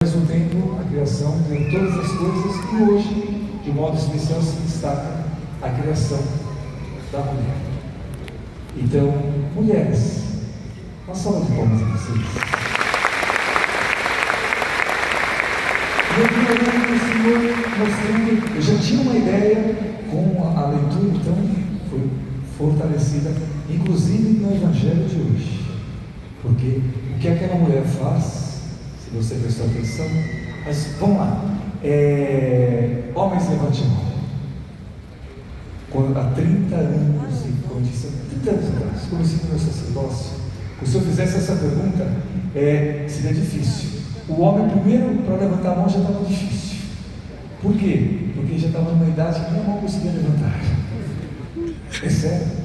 Ao mesmo tempo, a criação tem todas as coisas e hoje, de modo especial, se destaca a criação da mulher. Então, mulheres, uma salva de palmas para vocês. E eu queria ver o Senhor mostrando, eu já tinha uma ideia com a leitura, então foi fortalecida, inclusive no Evangelho de hoje. Porque o que aquela mulher faz, se você prestou atenção, mas vamos lá, homens, levante a mão. Quando, há 30 anos, quando disse, 30 anos atrás, comecei no meu sacerdócio, se eu fizesse essa pergunta, seria difícil. O homem primeiro, para levantar a mão, já estava difícil. Por quê? Porque já estava numa idade que nem a mão conseguia levantar. É sério.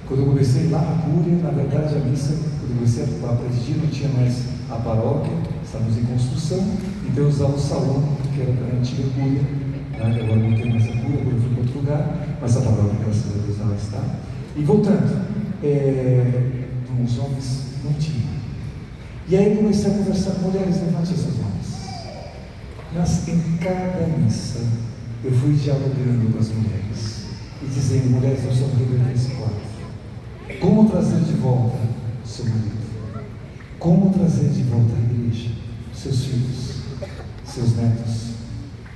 Quando eu comecei lá na Cúria, na verdade a missa, quando eu comecei a presidir, não tinha mais a paróquia, estávamos em construção, então eu usava o salão, que era da antiga Cúria, né? Agora não tem mais a Cúria, agora eu fui para outro lugar, mas a paróquia, graças a Deus, ela está. E voltando, os homens não tinham. E aí eu comecei a conversar com mulheres, levante essas mãos. Mas em cada missa, eu fui dialogando com as mulheres, e dizendo, mulheres, nós somos rever esse quadro. Como trazer de volta seu marido? Como trazer de volta a igreja? Seus filhos, seus netos?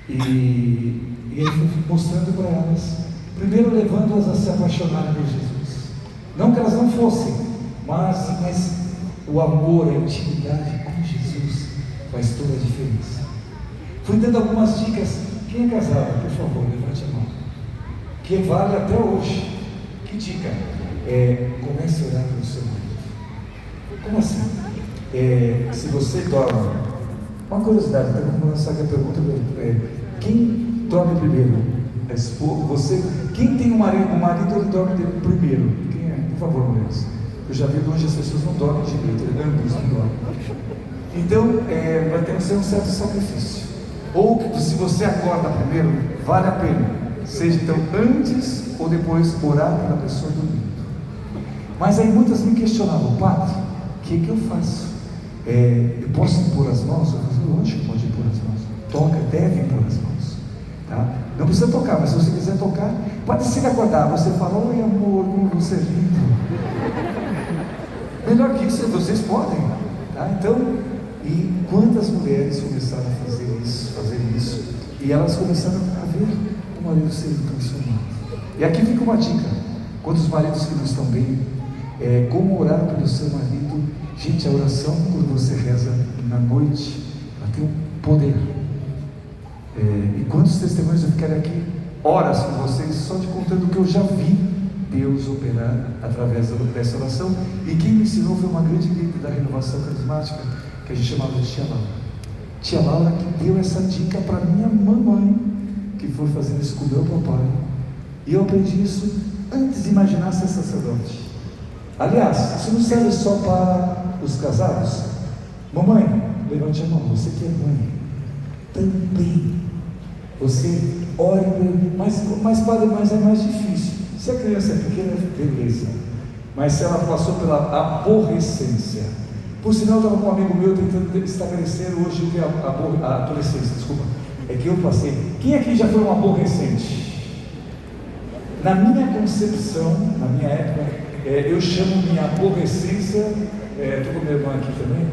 E ele foi mostrando para elas, primeiro levando-as a se apaixonarem por Jesus. Não que elas não fossem, mas o amor, a intimidade com Jesus faz toda a diferença. Fui dando algumas dicas. Quem é casado, por favor, levante a mão. Que vale até hoje. Que dica? Comece a orar pelo seu marido. Como assim? Se você dorme, uma curiosidade, então vamos lançar aqui a pergunta: quem dorme primeiro? A esposa, você? Quem tem um marido ele dorme primeiro? Quem é? Por favor, mulheres. Eu já vi que hoje as pessoas não dormem direito, ambos não dormem. Então, vai ter que ser um certo sacrifício. Ou se você acorda primeiro, vale a pena, seja então antes ou depois orar pela pessoa dormindo. Mas aí muitas me questionavam, padre, o que eu faço? Eu posso impor as mãos? Eu falei, lógico que pode impor as mãos. Deve impor as mãos. Tá? Não precisa tocar, mas se você quiser tocar, pode ser acordar. Você fala, oi amor, como você é lindo. Melhor que isso, vocês podem. Tá? Então, e quantas mulheres começaram a fazer isso, e elas começaram a ver o marido sendo transformado. E aqui fica uma dica: quantos maridos que não estão bem, como orar pelo seu marido. Gente, a oração, quando você reza na noite, ela tem um poder. E quantos testemunhos eu ficarei aqui horas com vocês, só te contando o que eu já vi Deus operar através dessa oração. E quem me ensinou foi uma grande líder da renovação carismática, que a gente chamava de Tia Laura. Tia Laura que deu essa dica para minha mamãe, que foi fazendo isso com o meu papai. E eu aprendi isso antes de imaginar ser sacerdote. Aliás, isso não serve só para os casados. Mamãe, levante a mão, você que é mãe, também. Você ore, mas padre, mas é mais difícil. Se a criança é pequena, beleza. Mas se ela passou pela aborrecência, por sinal, eu estava com um amigo meu tentando estabelecer hoje o que é a adolescência, desculpa. É que eu passei. Quem aqui já foi um aborrecente? Na minha concepção, na minha época, eu chamo minha aborrecência, estou com minha irmã aqui também,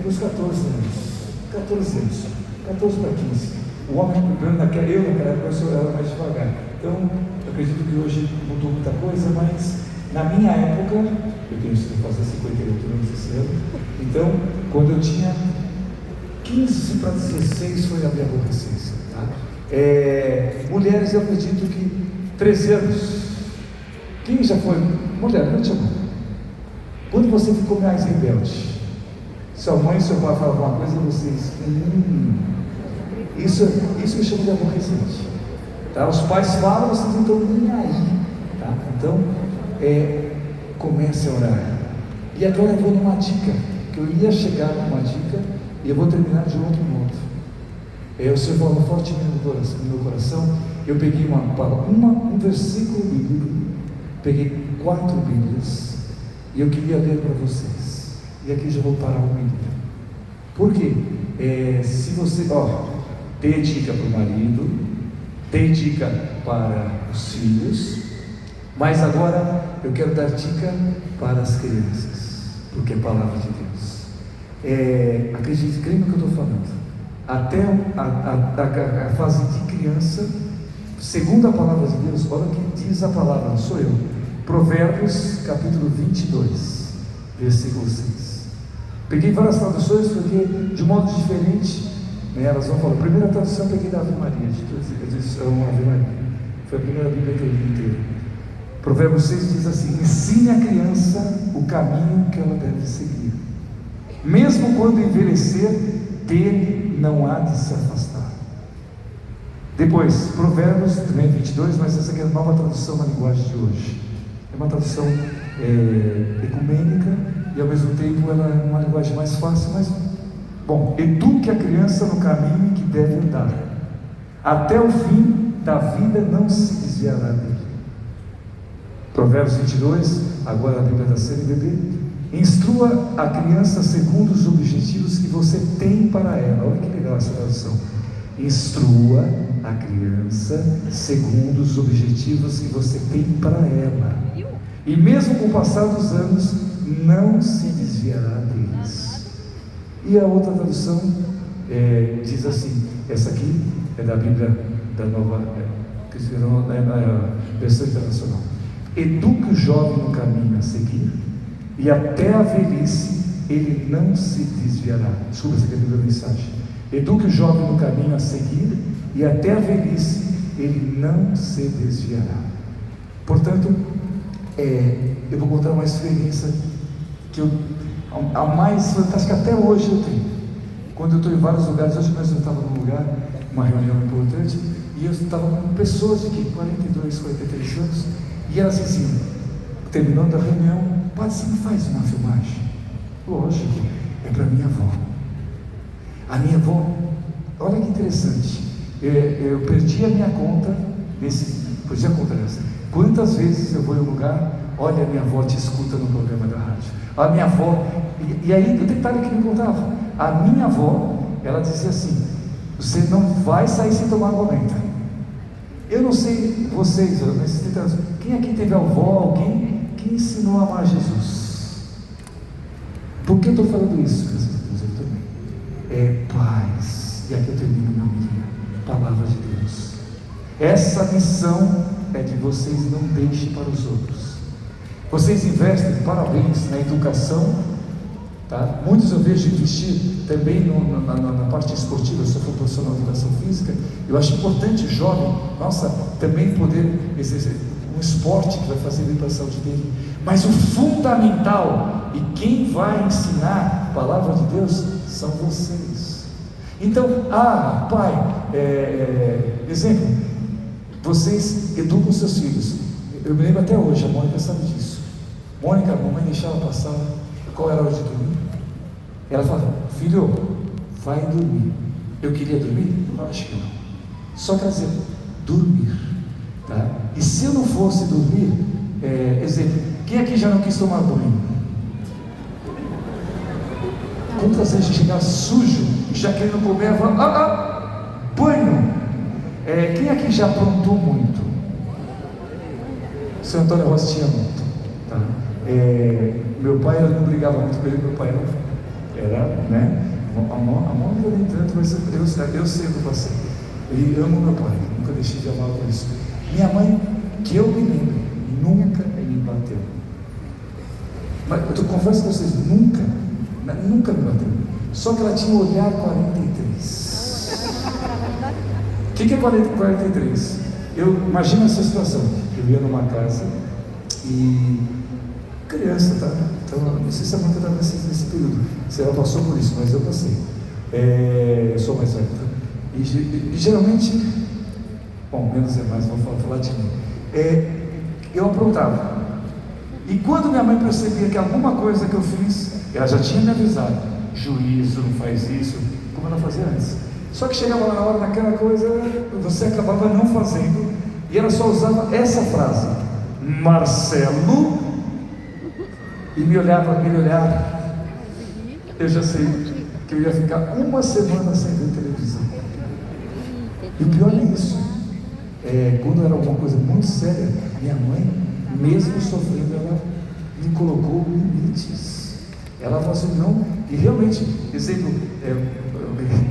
dos 14 anos. 14 para 15. O homem, naquela época, eu era mais devagar. Então, eu acredito que hoje mudou muita coisa, mas na minha época, eu tenho que fazer 58 anos esse ano, então, quando eu tinha 15 para 16, foi a minha aborrecência. Tá? Mulheres, eu acredito que 13 anos. Quem já foi? Mulher, não te amo. Quando você ficou mais rebelde? Sua mãe e seu pai falavam uma coisa e vocês... Isso eu chamo de aborrecente. Tá? Os pais falam, vocês não estão nem aí. Tá? Então, comece a orar. E agora eu vou numa dica, que eu ia chegar numa dica e eu vou terminar de outro modo. O Senhor falou fortemente no meu coração. Eu peguei um versículo bíblico, peguei 4 Bíblias e eu queria ler para vocês. E aqui já vou parar um minuto. Por quê? Se você, dê dica para o marido, dê dica para os filhos, mas agora eu quero dar dica para as crianças, porque é palavra de Deus. Acredite, creia no que eu estou falando. Até a fase de criança, segundo a palavra de Deus, olha o que diz a palavra, não sou eu. Provérbios capítulo 22, versículo 6. Peguei várias traduções porque de um modo diferente, né, elas vão falar. A primeira tradução eu peguei da Ave Maria, Ave Maria. Foi a primeira Bíblia que eu li inteira. Provérbios 6 diz assim: ensine a criança o caminho que ela deve seguir, mesmo quando envelhecer, dele não há de se afastar. Depois, Provérbios também 22, mas essa aqui é a nova tradução na linguagem de hoje. É uma tradução ecumênica e ao mesmo tempo ela é uma linguagem mais fácil, mas bom, eduque a criança no caminho que deve andar, até o fim da vida não se desviará dele. Provérbios 22, agora a Bíblia da CNBB. Instrua a criança segundo os objetivos que você tem para ela. Olha que legal essa tradução. Instrua a criança segundo os objetivos que você tem para ela, e mesmo com o passar dos anos não se desviará deles. E a outra tradução diz assim, essa aqui é da Bíblia da Nova Versão Internacional: eduque o jovem no caminho a seguir, e até a velhice ele não se desviará. Desculpa, essa aqui é a Bíblia da Mensagem. Eduque o jovem no caminho a seguir, e até a velhice ele não se desviará. Portanto, eu vou contar uma experiência que a mais fantástica até hoje eu tenho. Quando eu estou em vários lugares, hoje mesmo eu estava num lugar, uma reunião importante, e eu estava com pessoas de 42, 43 anos, e elas diziam, terminando a reunião: padre, você me faz uma filmagem? Lógico, é para minha avó. A minha avó, olha que interessante, eu perdi a minha conta perdi a conta dessa. Quantas vezes eu vou em um lugar, olha, a minha avó te escuta no programa da rádio. A minha avó, e aí o detalhe que me contava, a minha avó, ela dizia assim: você não vai sair sem tomar água benta. Eu não sei vocês, nesses 30 anos, quem aqui teve avó, alguém que ensinou a amar Jesus? Por que eu estou falando isso? Eu também. É paz. E aqui eu termino meu dia. Palavra de Deus. Essa missão é de vocês não deixem para os outros. Vocês investem, parabéns, na educação, tá? Muitos eu vejo investir também na parte esportiva. Se eu for profissional de educação física, eu acho importante o jovem, também poder exercer um esporte que vai fazer bem para a saúde dele. Mas o fundamental, e quem vai ensinar a palavra de Deus, são vocês. Então, pai, exemplo, vocês educam seus filhos. Eu me lembro até hoje, a Mônica sabe disso. Mônica, a mamãe deixava passar, qual era a hora de dormir? Ela falava: filho, vai dormir. Eu queria dormir? Acho que não. Só quer dizer, dormir, tá? E se eu não fosse dormir, exemplo, quem aqui já não quis tomar banho? Quantas vezes chegar sujo, já querendo comer, banho? Quem aqui já aprontou muito? O seu Antônio Rossi tinha muito, tá? Meu pai, eu não brigava muito com ele, meu pai era, né? A Mônica nem tanto, mas eu sei o que eu passei. Eu amo meu pai, nunca deixei de amar por isso. Minha mãe, que eu me lembro, nunca me bateu. Mas eu confesso a vocês, nunca me bateu. Só que ela tinha um olhar 43. O que é 43? Imagina essa situação. Eu ia numa casa e criança, tá? Então, não sei se a Mônica estava nesse período, se ela passou por isso, mas eu passei. Eu sou mais velho, tá? E geralmente, bom, menos é mais, vou falar de mim. Eu aprontava. E quando minha mãe percebia que alguma coisa que eu fiz, ela já tinha me avisado: juízo, não faz isso, como ela fazia antes. Só que chegava lá na hora daquela coisa, você acabava não fazendo, e ela só usava essa frase: Marcelo, e me olhava, eu já sei, que eu ia ficar uma semana sem ver televisão. E o pior é isso. Quando era alguma coisa muito séria, minha mãe, mesmo sofrendo, ela me colocou limites. Ela falou assim, não, e realmente, exemplo,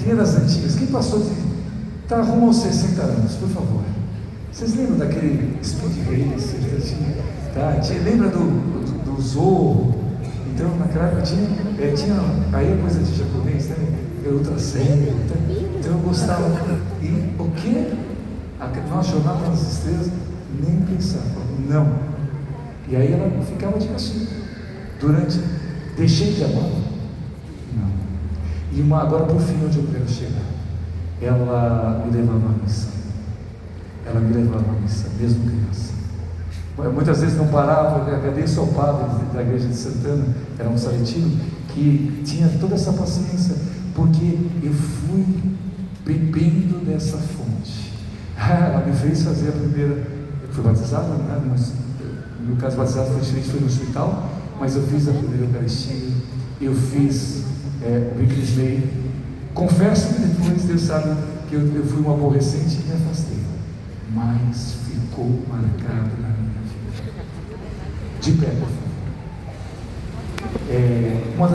quem é das antigas, quem passou de, está rumo aos 60 anos, por favor. Vocês lembram daquele Speed Race? Lembra do Zorro? Então, naquela época tinha aí a coisa de japonês, né? Outra série, então eu gostava. E o que? Nossa, Jornada nas Estrelas, nem pensava, não. E aí ela ficava de castigo. Deixei de amar? Não. E agora, por fim, onde eu quero chegar? Ela me levava à missa. Ela me levava à missa, mesmo criança. Muitas vezes não parava, cadê só o padre da igreja de Santana, era um saletino, que tinha toda essa paciência, porque eu fui bebendo dessa fonte. Ela me fez fazer a primeira, eu fui batizado, né? No meu caso, batizado foi diferente, foi no hospital, mas eu fiz a primeira Eucaristia, eu fiz o Bicrismei. Confesso que depois Deus sabe que eu fui um aborrecente e me afastei, mas ficou marcado na minha vida. De pé, por favor. Uma